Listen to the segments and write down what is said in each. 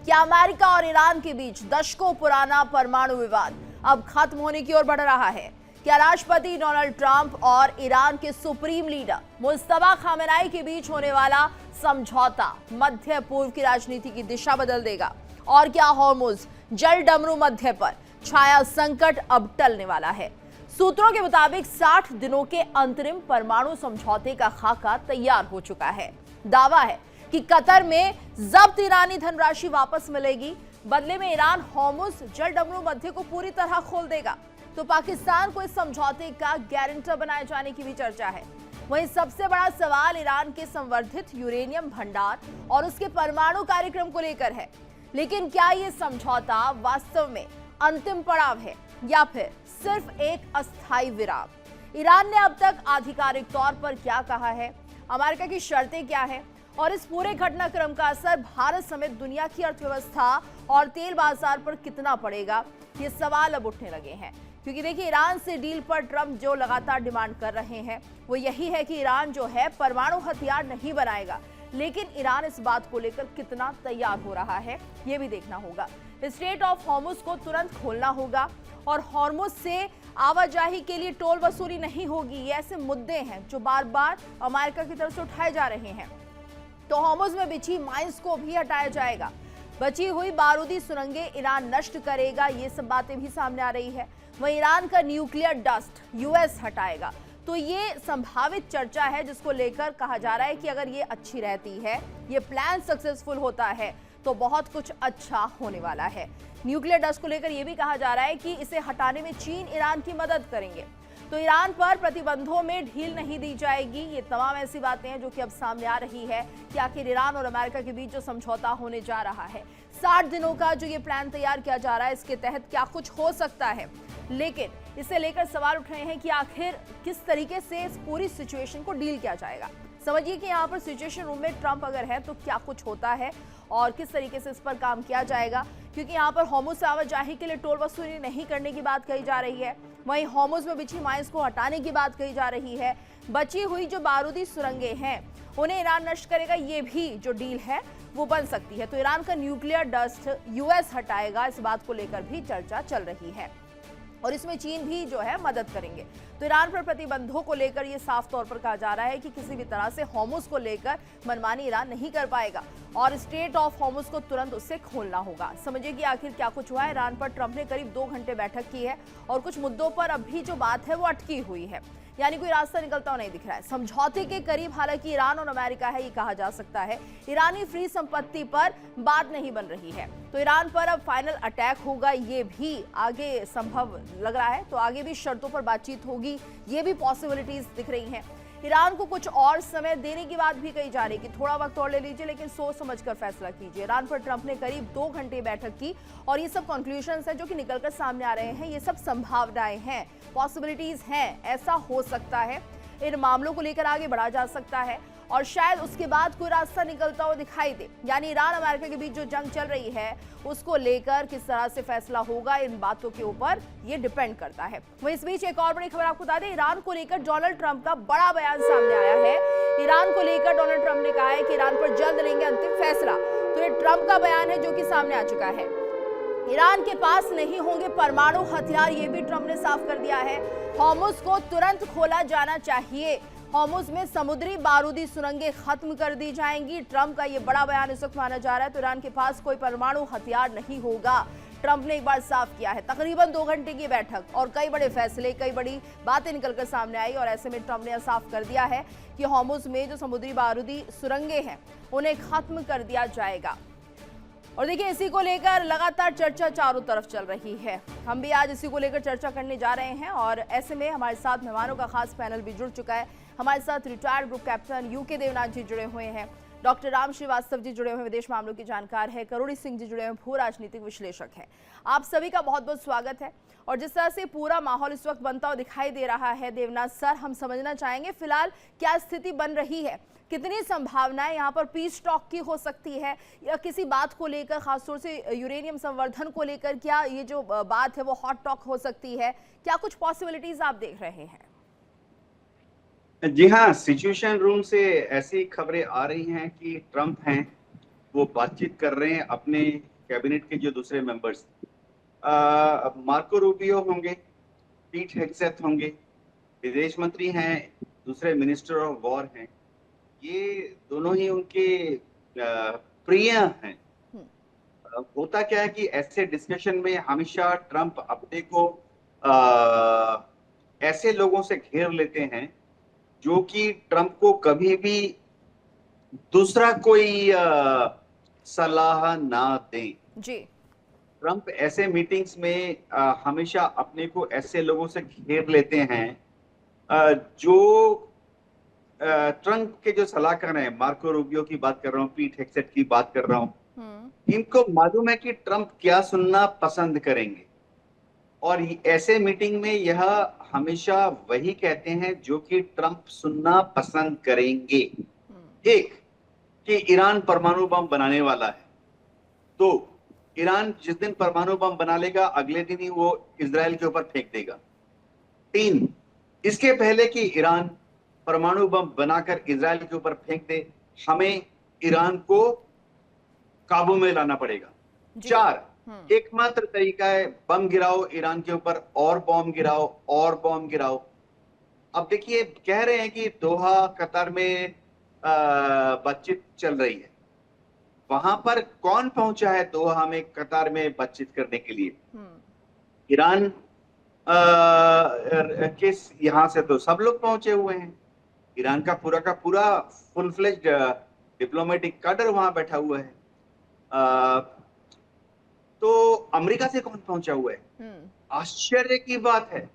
कि अमेरिका और ईरान के बीच दशकों पुराना परमाणु विवाद अब खत्म होने की ओर बढ़ रहा है। क्या राष्ट्रपति डोनाल्ड ट्रंप और ईरान के सुप्रीम लीडर मुस्तफा खामेनेई के बीच होने वाला समझौता मध्य पूर्व की राजनीति की दिशा बदल देगा? और क्या हॉर्मुज जल डमरू मध्य पर छाया संकट अब टलने वाला है? सूत्रों के मुताबिक 60 दिनों के अंतरिम परमाणु समझौते का खाका तैयार हो चुका है। दावा है कि कतर में जब्त ईरानी धनराशि वापस मिलेगी। बदले में ईरान हॉर्मुज जल डमरू मध्य को पूरी तरह खोल देगा। तो पाकिस्तान को इस समझौते का गारंटर बनाए जाने की भी चर्चा है। वहीं सबसे बड़ा सवाल ईरान के संवर्धित यूरेनियम भंडार और उसके परमाणु कार्यक्रम को लेकर है। लेकिन क्या यह समझौता वास्तव में अंतिम पड़ाव है या फिर सिर्फ एक अस्थायी विराम? ईरान ने अब तक आधिकारिक तौर पर क्या कहा है? अमेरिका की शर्तें क्या है? और इस पूरे घटनाक्रम का असर भारत समेत दुनिया की अर्थव्यवस्था और तेल बाजार पर कितना पड़ेगा? ये सवाल अब उठने लगे हैं, क्योंकि देखिए ईरान से डील पर ट्रंप जो लगातार डिमांड कर रहे हैं वो यही है कि ईरान जो है परमाणु हथियार नहीं बनाएगा। लेकिन ईरान इस बात को लेकर कितना तैयार हो रहा है ये भी देखना होगा। स्ट्रेट ऑफ हॉर्मुज को तुरंत खोलना होगा और हॉर्मुज से आवाजाही के लिए टोल वसूली नहीं होगी। ये ऐसे मुद्दे हैं जो बार बार अमेरिका की तरफ से उठाए जा रहे हैं। तो हॉर्मुज में बिछी माइंस को भी हटाया जाएगा। बची हुई बारूदी सुरंगें ईरान नष्ट करेगा, ये सब बातें भी सामने आ रही है। वहीं ईरान का न्यूक्लियर डस्ट यूएस हटाएगा। तो ये संभावित चर्चा है जिसको लेकर कहा जा रहा है कि अगर ये अच्छी रहती है, ये प्लान सक्सेसफुल होता है तो बहुत कुछ अच्छा होने वाला है। न्यूक्लियर डस्ट को लेकर यह भी कहा जा रहा है कि इसे हटाने में चीन ईरान की मदद करेंगे। तो ईरान पर प्रतिबंधों में ढील नहीं दी जाएगी। ये तमाम ऐसी बातें हैं जो कि अब सामने आ रही है कि आखिर ईरान और अमेरिका के बीच जो समझौता होने जा रहा है, 60 दिनों का जो ये प्लान तैयार किया जा रहा है, इसके तहत क्या कुछ हो सकता है। लेकिन इसे लेकर सवाल उठ रहे हैं कि आखिर किस तरीके से इस पूरी सिचुएशन को डील किया जाएगा। समझिए कि यहाँ पर सिचुएशन रूम में ट्रंप अगर है तो क्या कुछ होता है और किस तरीके से इस पर काम किया जाएगा, क्योंकि यहाँ पर हॉर्मुज से आवाजाही के लिए टोल वसूली नहीं करने की बात कही जा रही है। वहीं हॉर्मुज में बिछी माइंस को हटाने की बात कही जा रही है। बची हुई जो बारूदी सुरंगें हैं उन्हें ईरान नष्ट करेगा, ये भी जो डील है वो बन सकती है। तो ईरान का न्यूक्लियर डस्ट यूएस हटाएगा, इस बात को लेकर भी चर्चा चल रही है और इसमें चीन भी जो है मदद करेंगे। तो ईरान पर प्रतिबंधों को लेकर ये साफ तौर पर कहा जा रहा है कि किसी भी तरह से हॉर्मुज को लेकर मनमानी ईरान नहीं कर पाएगा और स्ट्रेट ऑफ हॉर्मुज को तुरंत उससे खोलना होगा। समझिए कि आखिर क्या कुछ हुआ है। ईरान पर ट्रंप ने करीब 2 घंटे बैठक की है और कुछ मुद्दों पर अभी जो बात है वो अटकी हुई है, यानी कोई रास्ता निकलता हुआ नहीं दिख रहा है। समझौते के करीब हालांकि ईरान और अमेरिका है, ये कहा जा सकता है। ईरानी फ्री संपत्ति पर बात नहीं बन रही है, तो ईरान पर अब फाइनल अटैक होगा, ये भी आगे संभव लग रहा है। तो आगे भी शर्तों पर बातचीत होगी, ये भी पॉसिबिलिटीज दिख रही हैं। ईरान को कुछ और समय देने की बात भी कही जा रही है कि थोड़ा वक्त और ले लीजिए, लेकिन सोच समझकर फैसला कीजिए। ईरान पर ट्रंप ने करीब 2 घंटे बैठक की और ये सब कंक्लूजन्स हैं जो कि निकलकर सामने आ रहे हैं। ये सब संभावनाएं हैं, पॉसिबिलिटीज हैं, ऐसा हो सकता है। इन मामलों को लेकर आगे बढ़ा जा सकता है और शायद उसके बाद कोई रास्ता निकलता हुआ दिखाई दे। यानी ईरान अमेरिका के बीच जो जंग चल रही है उसको लेकर किस तरह से फैसला होगा, इन बातों के ऊपर ये डिपेंड करता है। वहीं इस बीच एक और बड़ी खबर आपको बता दें, ईरान को लेकर डोनाल्ड ट्रंप का बड़ा बयान सामने आया है। ईरान को लेकर डोनाल्ड ट्रंप ने कहा है कि ईरान पर जल्द लेंगे अंतिम फैसला। तो ये ट्रंप का बयान है जो कि सामने आ चुका है। ईरान के पास नहीं होंगे परमाणु हथियार, ये भी ट्रंप ने साफ कर दिया है। हॉर्मुज को तुरंत खोला जाना चाहिए। हॉर्मुज में समुद्री बारूदी सुरंगें खत्म कर दी जाएंगी। ट्रंप का ये बड़ा बयान इस वक्त माना जा रहा है। तो ईरान के पास कोई परमाणु हथियार नहीं होगा, ट्रंप ने एक बार साफ किया है। तकरीबन 2 घंटे की बैठक और कई बड़े फैसले, कई बड़ी बातें निकलकर सामने आई और ऐसे में ट्रंप ने साफ कर दिया है कि हॉर्मुज में जो समुद्री बारूदी सुरंगें हैं उन्हें खत्म कर दिया जाएगा। और देखिए इसी को लेकर लगातार चर्चा चारों तरफ चल रही है। हम भी आज इसी को लेकर चर्चा करने जा रहे हैं और ऐसे में हमारे साथ मेहमानों का खास पैनल भी जुड़ चुका है। हमारे साथ retired group captain U K Devnath ji जुड़े हुए हैं, डॉक्टर राम श्रीवास्तव जी जुड़े हुए विदेश मामलों के जानकार है, करुणी सिंह जी जुड़े हुए भू राजनीतिक विश्लेषक हैं। आप सभी का बहुत बहुत स्वागत है। और जिस तरह से पूरा माहौल इस वक्त बनता हुआ दिखाई दे रहा है, देवनाथ सर, हम समझना चाहेंगे फिलहाल क्या स्थिति बन रही है, कितनी संभावनाएं यहाँ पर पीस टॉक की हो सकती है या किसी बात को लेकर, खासतौर से यूरेनियम संवर्धन को लेकर क्या ये जो बात है वो हॉट टॉक हो सकती है, क्या कुछ पॉसिबिलिटीज आप देख रहे हैं? जी हाँ, सिचुएशन रूम से ऐसी खबरें आ रही हैं कि ट्रंप हैं वो बातचीत कर रहे हैं अपने कैबिनेट के जो दूसरे मेंबर्स, मार्को रूबियो होंगे, पीट हेग्सेथ होंगे, विदेश मंत्री हैं, दूसरे मिनिस्टर ऑफ वॉर हैं। ये दोनों ही उनके प्रिय हैं। होता क्या है कि ऐसे डिस्कशन में हमेशा ट्रंप अपने को ऐसे लोगों से घेर लेते हैं जो कि ट्रंप को कभी भी दूसरा कोई सलाह ना दें। जी। ट्रंप ऐसे मीटिंग्स में हमेशा अपने को ऐसे लोगों से घेर लेते हैं जो ट्रंप के जो सलाहकार हैं, मार्को रूबियो की बात कर रहा हूँ, पीट हेग्सेथ की बात कर रहा हूँ, इनको मालूम है कि ट्रंप क्या सुनना पसंद करेंगे और ऐसे मीटिंग में यह हमेशा वही कहते हैं जो कि ट्रंप सुनना पसंद करेंगे। एक, कि ईरान परमाणु बम बनाने वाला है, तो ईरान जिस दिन परमाणु बम बना लेगा अगले दिन ही वो इजराइल के ऊपर फेंक देगा। तीन, इसके पहले कि ईरान परमाणु बम बनाकर इजराइल के ऊपर फेंक दे, हमें ईरान को काबू में लाना पड़ेगा। चार, एकमात्र तरीका है बम गिराओ ईरान के ऊपर, और बम गिराओ और बम गिराओ। अब देखिए, कह रहे हैं कि दोहा कतर में बातचीत चल रही है, वहां पर कौन पहुंचा है दोहा में कतार में बातचीत करने के लिए? ईरान के यहां से तो सब लोग पहुंचे हुए हैं। ईरान का पूरा फुल फ्लेज्ड डिप्लोमेटिक cadre वहां बैठा हुआ है। तो अमेरिका से कौन पहुंचा हुआ है? आश्चर्य की बात है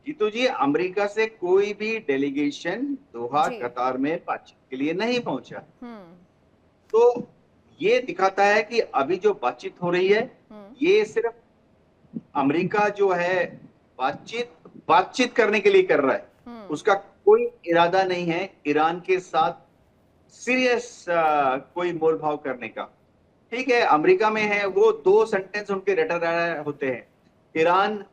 जीतू जी, अमेरिका से कोई भी डेलीगेशन दोहा कतार में बातचीत के लिए नहीं पहुंचा। तो ये दिखाता है कि अभी जो बातचीत हो रही है ये सिर्फ अमेरिका जो है बातचीत करने के लिए कर रहा है, उसका कोई इरादा नहीं है ईरान के साथ सीरियस कोई मोल भाव करने का। ठीक है, अमेरिका में है वो, 2 सेंटेंस उनके रटे होते हैं, ईरान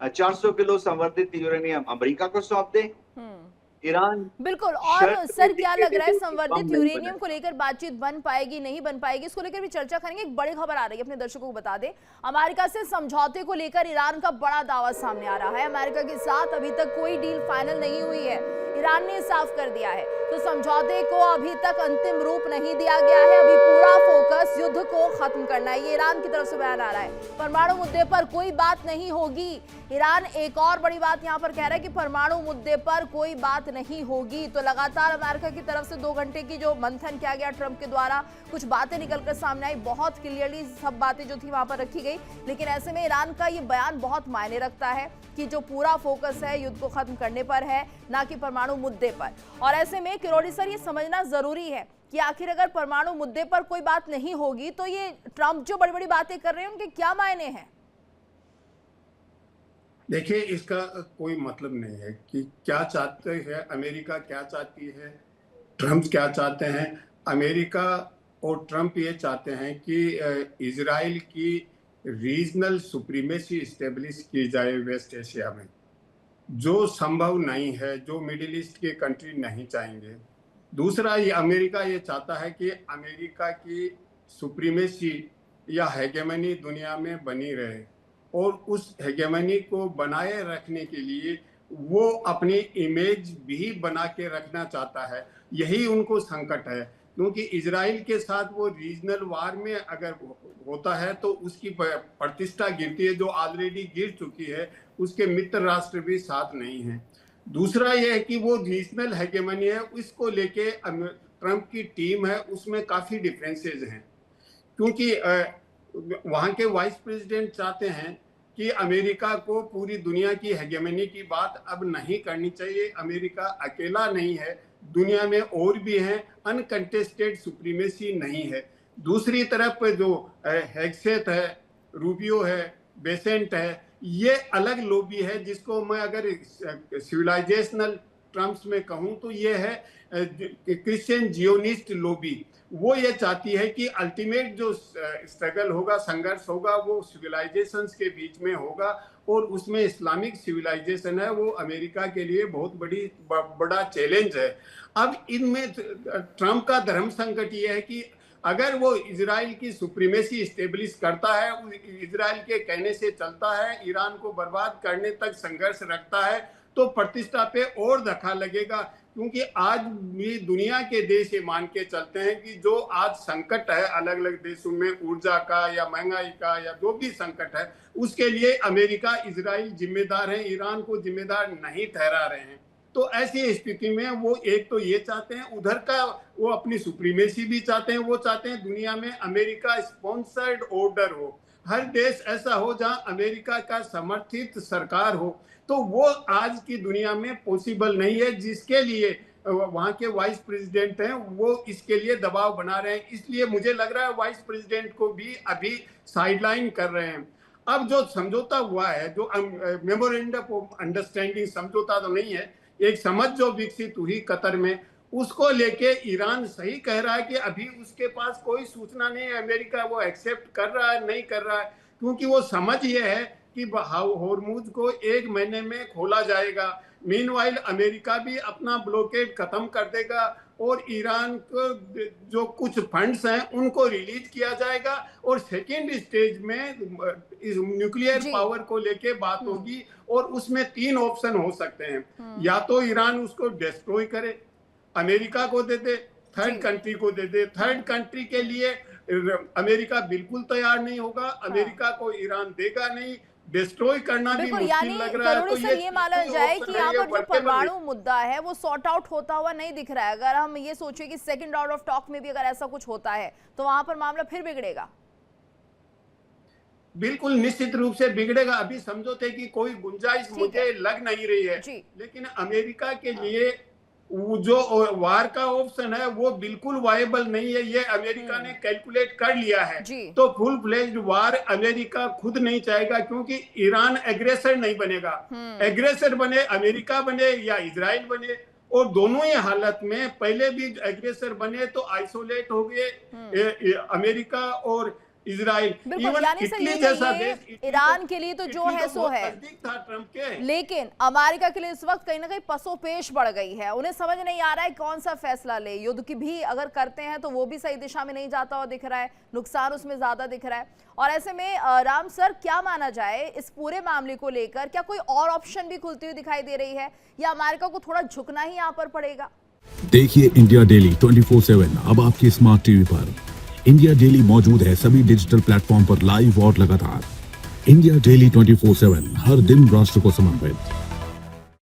400 किलो संवर्धित यूरेनियम अमेरिका को सौंप दे, ईरान। बिल्कुल। और सर, क्या लग रहा है संवर्धित यूरेनियम को लेकर बातचीत बन पाएगी नहीं बन पाएगी, इसको लेकर भी चर्चा करेंगे। एक बड़ी खबर आ रही है, अपने दर्शकों को बता दें, अमेरिका से समझौते को लेकर ईरान का बड़ा दावा सामने आ रहा है। अमेरिका के साथ अभी तक कोई डील फाइनल नहीं हुई है, ईरान ने साफ कर दिया है। तो समझौते को अभी तक अंतिम रूप नहीं दिया गया है, अभी पूरा फोकस युद्ध को खत्म करना है, ये ईरान की तरफ से बयान आ रहा है। परमाणु मुद्दे पर कोई बात नहीं होगी, ईरान एक और बड़ी बात यहां पर कह रहा है कि परमाणु मुद्दे पर कोई बात नहीं होगी। तो लगातार अमेरिका की तरफ से 2 घंटे की जो मंथन किया गया ट्रंप के द्वारा, कुछ बातें निकलकर सामने आई, बहुत क्लियरली सब बातें जो थी वहां पर रखी गई। लेकिन ऐसे में ईरान का ये बयान बहुत मायने रखता है कि जो पूरा फोकस है युद्ध को खत्म करने पर है, ना कि परमाणु मुद्दे पर। और ऐसे में किरोड़ी सर, ये समझना जरूरी है कि आखिर अगर परमाणु मुद्दे पर कोई बात नहीं होगी तो ये ट्रंप जो बड़ी बड़ी बातें कर रहे हैं उनके क्या मायने हैं? देखिए, इसका कोई मतलब नहीं है कि क्या चाहते हैं अमेरिका, क्या चाहती है ट्रंप, क्या चाहते हैं अमेरिका और ट्रंप ये चाहते हैं कि इजराइल की रीजनल सुप्रीमेसी इस्टेब्लिश की जाए वेस्ट एशिया में, जो संभव नहीं है, जो मिडिल ईस्ट के कंट्री नहीं चाहेंगे। दूसरा, ये अमेरिका ये चाहता है कि अमेरिका की सुप्रीमेसी या हेगेमनी दुनिया में बनी रहे, और उस हेगेमनी को बनाए रखने के लिए वो अपनी इमेज भी बना के रखना चाहता है। यही उनको संकट है, क्योंकि इजराइल के साथ वो रीजनल वार में अगर होता है तो उसकी प्रतिष्ठा गिरती है, जो ऑलरेडी गिर चुकी है, उसके मित्र राष्ट्र भी साथ नहीं हैं। दूसरा यह है कि वो रीजनल हेगेमनी है, इसको लेके ट्रंप की टीम है, उसमें काफ़ी डिफरेंसेस हैं, क्योंकि वहाँ के वाइस प्रेसिडेंट चाहते हैं कि अमेरिका को पूरी दुनिया की हेगेमनी की बात अब नहीं करनी चाहिए। अमेरिका अकेला नहीं है, दुनिया में और भी हैं, अनकंटेस्टेड सुप्रीमेसी नहीं है। दूसरी तरफ जो हेग्सेथ है, रूबियो है, बेसेंट है, ये अलग लॉबी है, जिसको मैं अगर सिविलाइजेशनल टर्म्स में कहूँ तो ये है क्रिश्चियन जियोनिस्ट लॉबी। वो ये चाहती है कि अल्टीमेट जो स्ट्रगल होगा, संघर्ष होगा, वो सिविलाइजेशंस के बीच में होगा, और उसमें इस्लामिक सिविलाइजेशन है, वो अमेरिका के लिए बहुत बड़ा चैलेंज है। अब इनमें ट्रंप का धर्म संकट ये है कि अगर वो इजराइल की सुप्रीमेसी स्टेब्लिश करता है, इजराइल के कहने से चलता है, ईरान को बर्बाद करने तक संघर्ष रखता है, तो प्रतिष्ठा पे और धक्का लगेगा। क्योंकि आज भी दुनिया के देश ये मान के चलते हैं कि जो आज संकट है अलग अलग देशों में, ऊर्जा का या महंगाई का या जो भी संकट है, उसके लिए अमेरिका, इजराइल जिम्मेदार है, ईरान को जिम्मेदार नहीं ठहरा रहे हैं। तो ऐसी स्थिति में वो एक तो ये चाहते हैं, उधर का वो अपनी सुप्रीमेसी भी चाहते हैं, वो चाहते हैं दुनिया में अमेरिका स्पॉन्सर्ड ऑर्डर हो, हर देश ऐसा हो जहां अमेरिका का समर्थित सरकार हो। तो वो आज की दुनिया में पॉसिबल नहीं है, जिसके लिए वहां के वाइस प्रेसिडेंट हैं वो इसके लिए दबाव बना रहे हैं। इसलिए मुझे लग रहा है वाइस प्रेसिडेंट को भी अभी साइडलाइन कर रहे हैं। अब जो समझौता हुआ है, जो मेमोरेंडम ऑफ अंडरस्टैंडिंग, समझौता तो नहीं है, एक समझ जो विकसित हुई कतर में, उसको लेके ईरान सही कह रहा है कि अभी उसके पास कोई सूचना नहीं है अमेरिका वो एक्सेप्ट कर रहा है नहीं कर रहा है, क्योंकि वो समझ ये है कि होर्मुज को 1 महीने में खोला जाएगा। मीनवाइल अमेरिका भी अपना ब्लॉकेड खत्म कर देगा और ईरान को जो कुछ फंड्स हैं उनको रिलीज किया जाएगा और सेकेंड स्टेज में न्यूक्लियर पावर को लेके बात होगी और उसमें 3 ऑप्शन हो सकते हैं। या तो ईरान उसको डिस्ट्रॉय करे, अमेरिका को दे दे, थर्ड कंट्री को दे दे। थर्ड कंट्री के लिए अमेरिका बिल्कुल तैयार नहीं होगा, अमेरिका को ईरान देगा नहीं, डिस्ट्रॉय करना भी मुश्किल लग रहा है। तो ये माना जाए कि यहाँ पर जो परमाणु मुद्दा है वो सॉर्ट आउट होता हुआ नहीं दिख रहा है। अगर हम ये सोचे कि सेकंड राउंड ऑफ टॉक में भी अगर ऐसा कुछ होता है तो वहां पर मामला फिर बिगड़ेगा। बिल्कुल निश्चित रूप से बिगड़ेगा। अभी समझौते की कोई गुंजाइश मुझे लग नहीं रही है, लेकिन अमेरिका के लिए जो वार का ऑप्शन है वो बिल्कुल वायबल नहीं है, ये अमेरिका ने कैलकुलेट कर लिया है। तो फुल फ्लेज्ड वार अमेरिका खुद नहीं चाहेगा, क्योंकि ईरान एग्रेसर नहीं बनेगा। एग्रेसर बने अमेरिका बने या इजराइल बने, और दोनों ही हालत में पहले भी एग्रेसर बने तो आइसोलेट हो गए अमेरिका और इजराइल। ईरान के लिए तो जो है सो है, ट्रम्प के, लेकिन अमेरिका के लिए इस वक्त कहीं ना कहीं पसोपेश बढ़ गई है। उन्हें समझ नहीं आ रहा है कौन सा फैसला ले। युद्ध की भी अगर करते हैं तो वो भी सही दिशा में नहीं जाता हुआ दिख रहा है, नुकसान उसमें ज्यादा दिख रहा है। और ऐसे में राम सर क्या माना जाए इस पूरे मामले को लेकर, क्या कोई और ऑप्शन भी खुलती हुई दिखाई दे रही है या अमेरिका को थोड़ा झुकना ही यहाँ पर पड़ेगा? देखिए इंडिया डेली 24/7 अब आपकी स्मार्ट टीवी पर। इंडिया डेली मौजूद है सभी डिजिटल प्लेटफॉर्म पर लाइव और लगातार। इंडिया डेली 24/7 हर दिन राष्ट्र को समर्पित।